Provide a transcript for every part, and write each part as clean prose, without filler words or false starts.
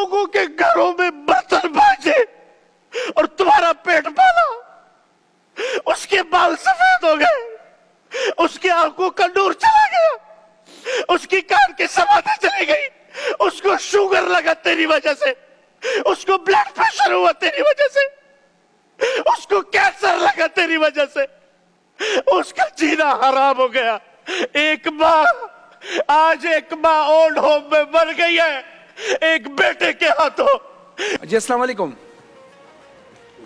लोगों के घरों में बर्तन बाजे और तुम्हारा पेट पाला। उसके बाल सफेद हो गए, उसकी आंखों का नूर चला गया, उसकी कान की समाधि चली गई, उसको शुगर लगा तेरी वजह से, उसको ब्लड प्रेशर हुआ तेरी वजह से, उसको कैंसर लगा तेरी वजह से, उसका जीना हराम हो गया। एक माँ, आज एक माँ ओल्ड होम में मर गई है एक बेटे के हाथों। जी अस्सलाम वालेकुम।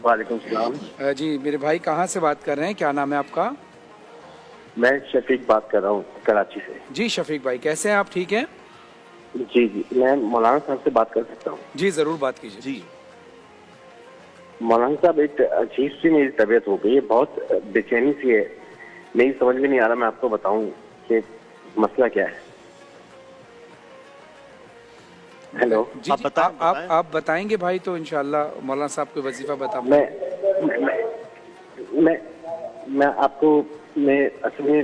वालेकुम सलाम। जी मेरे भाई कहाँ से बात कर रहे हैं, क्या नाम है आपका? मैं शफीक बात कर रहा हूँ कराची से। जी शफीक भाई कैसे हैं आप, ठीक हैं? जी जी, मैं मौलाना साहब से बात कर सकता हूँ? जी जरूर बात कीजिए। जी मौलाना साहब, एक अजीब सी मेरी तबीयत हो गई है, बहुत बेचैनी सी है, मेरी समझ में नहीं आ रहा मैं आपको बताऊं कि मसला क्या है। हेलो, जी आप बताएं, आप बताएंगे भाई तो इंशाल्लाह मौलाना साहब को वजीफा बता। मैं आपको, मैं असल में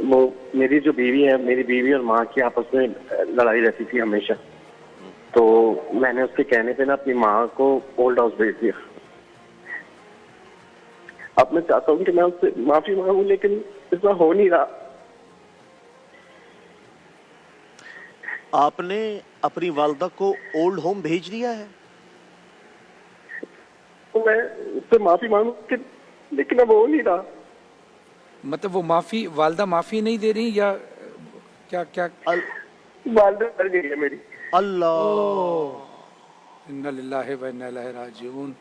वो मेरी जो बीवी है, मेरी बीवी और माँ की आपस में लड़ाई रहती थी हमेशा, तो मैंने उसके कहने पे ना अपनी माँ को ओल्ड हाउस भेज दिया। अब मैं चाहता हूँ कि मैं उससे माफी मांगू, लेकिन इतना हो नहीं रहा। आपने अपनी वालदा को ओल्ड होम भेज दिया है? तो मैं उससे माफी मांगू लेकिन अब हो नहीं रहा। मतलब वो माफी, वालदा माफी नहीं दे रही या क्या क्या? वालदा मर गई है मेरी। अल्लाह, इन्ना लिल्लाहि व इन्ना इलैहि राजिऊन।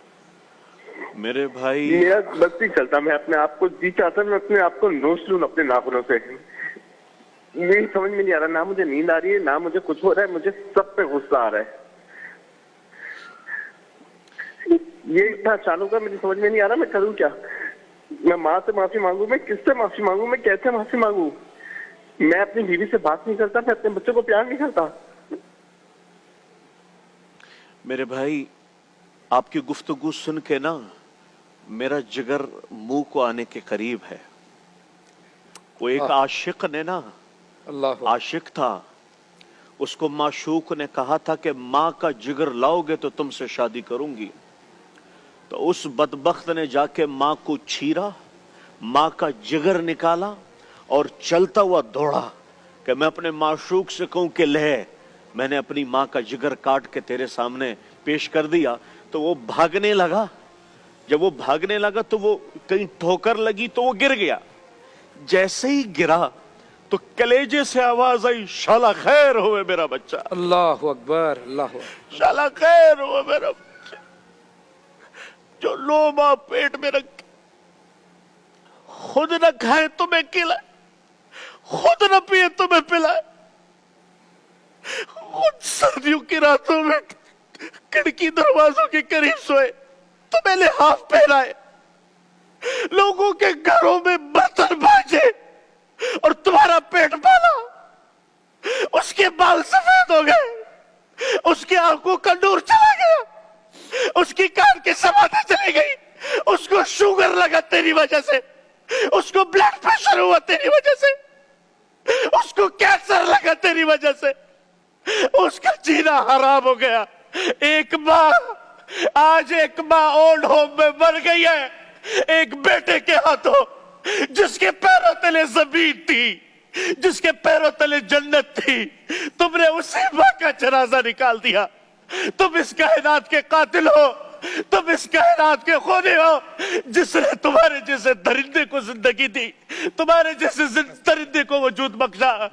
मेरे भाई, मेरा बस नहीं चलता, मैं अपने आप को जी चाहता, मैं अपने आप को नोच लूं अपने नाखूनों से। मेरी समझ में नहीं आ रहा, ना मुझे नींद आ रही है, ना मुझे कुछ हो रहा है, मुझे सब पे गुस्सा आ रहा है। ये इतना अचानक का मेरी समझ में नहीं आ रहा, मैं करूं क्या? मैं माँ से माफी मांगू, मैं किससे माफी मांगू, मैं कैसे माफी मांगू? मैं अपनी बीवी से बात नहीं करता, मैं अपने बच्चों को प्यार नहीं करता। मेरे भाई, आपकी गुफ्तगू सुन के ना मेरा जिगर मुंह को आने के करीब है। वो एक आशिक ने ना, अल्लाह, आशिक था, उसको माशूक ने कहा था कि माँ का जिगर लाओगे तो तुमसे शादी करूंगी। तो उस बदबख्त ने जाके माँ को छीरा, माँ का जिगर निकाला और चलता हुआ दौड़ा कि मैं अपने माशूक से कहूं कि ले, मैंने अपनी माँ का जिगर काट के तेरे सामने पेश कर दिया। तो वो भागने लगा, जब वो भागने लगा तो वो कहीं ठोकर लगी तो वो गिर गया। जैसे ही गिरा तो कलेजे से आवाज आई, शाला खैर होवे मेरा बच्चा, अल्लाह अकबर, अल्लाह अकबर। शाला खैर होवे मेरा बच्चा, जो लोमा पेट में रख खुद न खाए तुम्हें खिलाए, खुद न पिए तुम्हें पिलाए, खुद सर्दियों की रातों में खिड़की दरवाजों के करीब सोए, तुम्हें लिहाफ पहनाए, लोगों के घरों में बर्तन बाजे और तुम्हारा पेट पाला। उसके बाल सफेद हो गए, उसकी आंखों का नूर चला गया, उसकी कान की समाधि चली गई, उसको शुगर लगा तेरी वजह से, उसको ब्लड प्रेशर हुआ तेरी वजह से, उसको कैंसर लगा तेरी वजह से, उसका जीना हराम हो गया। एक माँ, आज एक माँ ओल्ड होम में मर गई है एक बेटे के हाथों, जिसके पैरों तले जमीन थी, जिसके पैरों तले जन्नत थी। तुमने उसी माँ का जनाजा निकाल दिया। तुम इस कायनात के कातिल हो, तुम इस कायनात के खूनी हो, जिसने तुम्हारे जैसे दरिंदे को जिंदगी दी, तुम्हारे जैसे दरिंदे को वजूद बख्शा।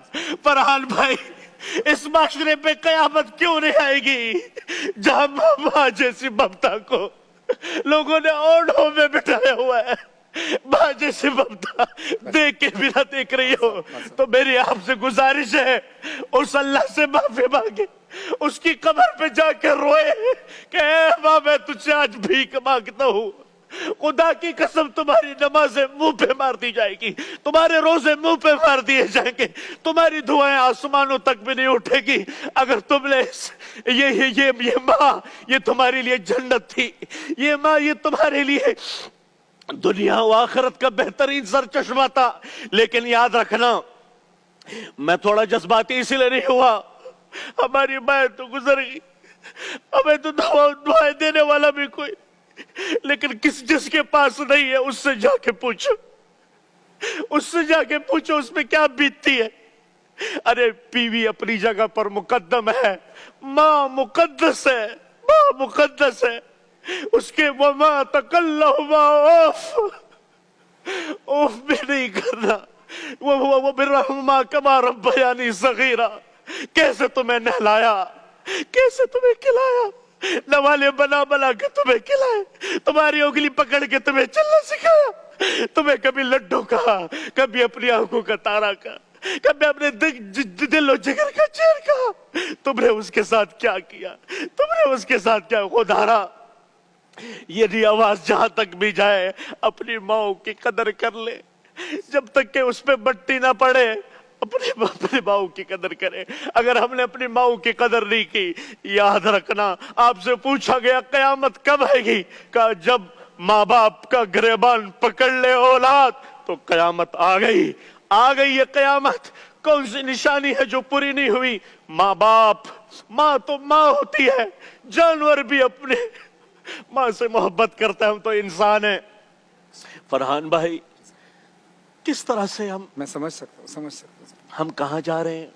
फरहान भाई, इस माशरे पे कयामत क्यों नहीं आएगी जहां माँ जैसी ममता को लोगों ने ओल्ड होम में बिठाया हुआ है? माँ जैसी ममता देख के भी ना देख रही हो तो मेरी आपसे गुजारिश है, उस अल्लाह से माफी मांगे, उसकी कब्र पे जाकर रोए कि ऐ माँ, मैं तुझसे आज भीख मांगता हूँ, खुदा की कसम तुम्हारी नमाजें मुंह पे मार दी जाएगी, तुम्हारे रोजे मुंह पे मार दिए जाएंगे, तुम्हारी दुआएं आसमानों तक भी नहीं उठेगी अगर तुमने ये माँ, ये तुम्हारे लिए जन्नत थी, ये माँ ये तुम्हारे लिए दुनिया व आखिरत का बेहतरीन सर चश्मा था। लेकिन याद रखना, मैं थोड़ा जज्बाती इसलिए नहीं हुआ, हमारी माँ तो गुजर गई, हमें तो दुआएं देने वाला भी कोई, लेकिन जिसके पास नहीं है उससे जाके पूछो, उससे जाके पूछो उसमें क्या बीतती है। अरे बीवी अपनी जगह पर मुकद्दम है, माँ मुकद्दस है, माँ मुकद्दस है। उसके वमा तकल्लहुमा ओफ भी नहीं करना। वो बिर्रहुमा कमा रब्बयानी सगीरा। कैसे तुम्हें नहलाया, कैसे तुम्हें खिलाया, नवाले बना बना के तुम्हें खिलाए, तुम्हारी उंगली पकड़ के तुम्हें चलना सिखाया, तुम्हें कभी लड्डू कहा, कभी अपनी आंखों का तारा कहा, कभी अपने दिल और जिगर का चैन कहा। तुमने उसके साथ क्या किया, तुमने उसके साथ क्या खुदारा। यदि आवाज जहां तक भी जाए अपनी माओ की कदर कर ले, जब तक के उस पे बट्टी ना पड़े अपने माओ की कदर करें। अगर हमने अपनी माओ की कदर नहीं की, याद रखना आपसे पूछा गया कयामत कब आएगी, कहा जब माँ बाप का गिरबान पकड़ ले औलाद तो कयामत आ गई। आ गई ये कयामत। कौन सी निशानी है जो पूरी नहीं हुई? माँ बाप। माँ तो माँ होती है, जानवर भी अपने माँ से मोहब्बत करता है, हम तो इंसान है। फरहान भाई, किस तरह से मैं समझ सकता हूँ हम कहाँ जा रहे हैं,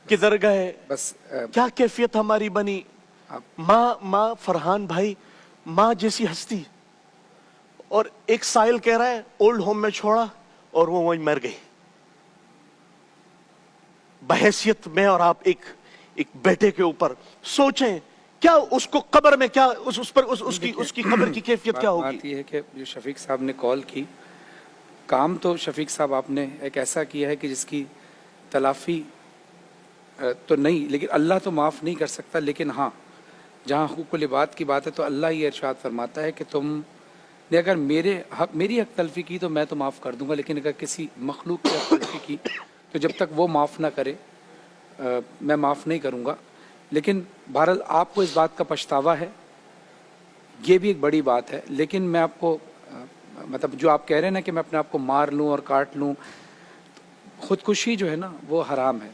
किधर गए, बस क्या कैफियत हमारी बनी। माँ फरहान भाई, माँ जैसी हस्ती। और एक साहिल कह रहा है ओल्ड होम में छोड़ा और वो वहीं मर गई। बहैसियत में और आप एक बेटे के ऊपर सोचें, क्या उसको कब्र में क्या उसकी कब्र की कैफियत क्या होगी। बात यह है कि जो शफीक साहब ने कॉल की, काम तो शफीक साहब आपने एक ऐसा किया है कि जिसकी तलाफी तो नहीं, लेकिन अल्लाह तो माफ़ नहीं कर सकता। लेकिन हाँ, जहाँ हुकूकुल इबाद की बात है तो अल्लाह ये इरशाद फरमाता है कि तुमने अगर मेरी हक तलफी की तो मैं तो माफ़ कर दूंगा, लेकिन अगर किसी मखलूक की हक तलफी की तो जब तक वो माफ़ ना करे मैं माफ़ नहीं करूँगा। लेकिन बहरहाल आपको इस बात का पछतावा है, ये भी एक बड़ी बात है। लेकिन मैं आपको मतलब जो आप कह रहे हैं ना कि मैं अपने आप को मार लूँ और काट लूँ, ख़ुदकुशी जो है ना वो हराम है।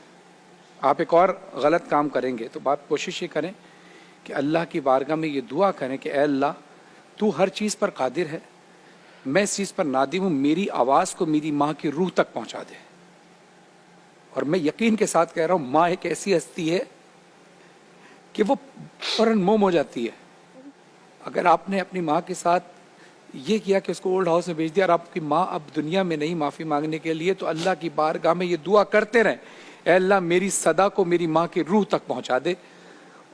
आप एक और गलत काम करेंगे तो आप कोशिश ये करें कि अल्लाह की बारगाह में ये दुआ करें कि ऐ अल्लाह तू हर चीज़ पर कादिर है, मैं इस चीज़ पर नादिम हूँ, मेरी आवाज़ को मेरी माँ की रूह तक पहुँचा दे। और मैं यकीन के साथ कह रहा हूँ, माँ एक ऐसी हस्ती है कि वो फौरन मोम हो जाती है। अगर आपने अपनी माँ के साथ ये किया कि उसको ओल्ड हाउस में भेज दिया और आपकी माँ अब दुनिया में नहीं माफ़ी मांगने के लिए, तो अल्लाह की बारगाह में ये दुआ करते रहें, ऐ अल्लाह मेरी सदा को मेरी माँ की रूह तक पहुँचा दे।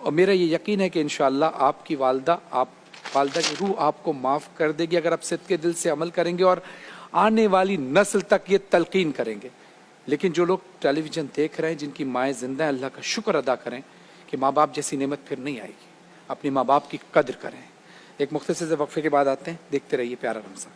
और मेरा ये यकीन है कि इंशाअल्लाह आपकी वालदा की रूह आपको माफ़ कर देगी अगर आप सिद्क़े दिल से अमल करेंगे और आने वाली नस्ल तक ये तलकीन करेंगे। लेकिन जो लोग टेलीविज़न देख रहे हैं, जिनकी माएँ ज़िंदा हैं, अल्लाह का शुक्र अदा करें कि माँ बाप जैसी नेमत फिर नहीं आएगी। अपने माँ बाप की कद्र करें। एक मुख्तसर से वक्फे के बाद आते हैं, देखते रहिए प्यारा रमज़ान।